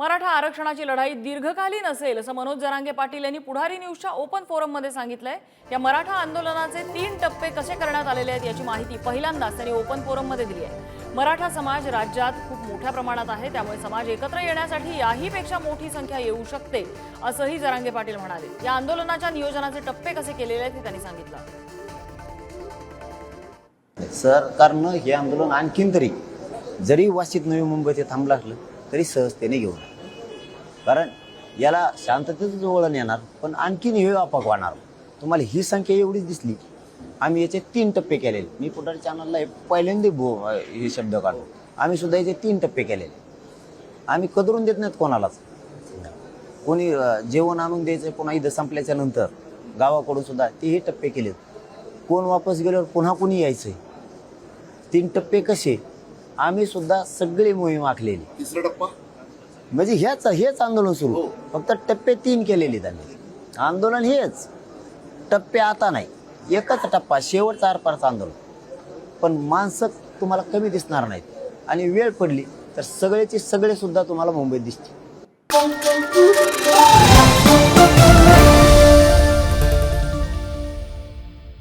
मराठा आरक्षणाची लढाई दीर्घकालीन असेल असं मनोज जरांगे पाटील यांनी पुढारी न्यूजच्या ओपन फोरममध्ये सांगितलंय। या मराठा आंदोलनाचे 3 टप्पे कसे करण्यात आलेले आहेत याची माहिती पहिल्यांदाच त्यांनी ओपन फोरममध्ये दिली आहे। मराठा समाज राज्यात खूप मोठ्या प्रमाणात आहे, त्यामुळे समाज एकत्र येण्यासाठी याहीपेक्षा मोठी संख्या येऊ शकते असंही जरांगे पाटील म्हणाले। या आंदोलनाच्या नियोजनाचे टप्पे कसे केलेले आहेत हे त्यांनी सांगितलं। सरकारनं हे आंदोलन आणखीन तरी जरी वाशीत नवी मुंबईत थांबलं असलं तरी सहजतेने घेऊन, कारण याला शांततेचं वळण येणार, पण आणखीन हे व्यापक वाढणार। तुम्हाला ही संख्या एवढीच दिसली, आम्ही याचे 3 टप्पे केलेले। मी पुढारी चॅनलला पहिल्यांदा हे शब्द काढतो, आम्ही सुद्धा याचे 3 टप्पे केलेले। आम्ही कदरून देत नाहीत कोणालाच। कोणी जेवण आणून द्यायचं पुन्हा इथं संपल्याच्या नंतर गावाकडून सुद्धा ते टप्पे केलेत। कोण वापस गेल्यावर पुन्हा कोणी यायचंय। 3 टप्पे कसे, आम्ही सुद्धा सगळी मोहीम आखलेली। तिसरा टप्पा म्हणजे हेच आंदोलन सुरू, फक्त टप्पे 3 केलेले त्यांनी। आंदोलन हेच टप्पे आता नाही, एकच टप्पा शेवटचा आरपारचं आंदोलन। पण माणसं तुम्हाला कमी दिसणार नाहीत, आणि वेळ पडली तर सगळे सुद्धा तुम्हाला मुंबईत दिसतील।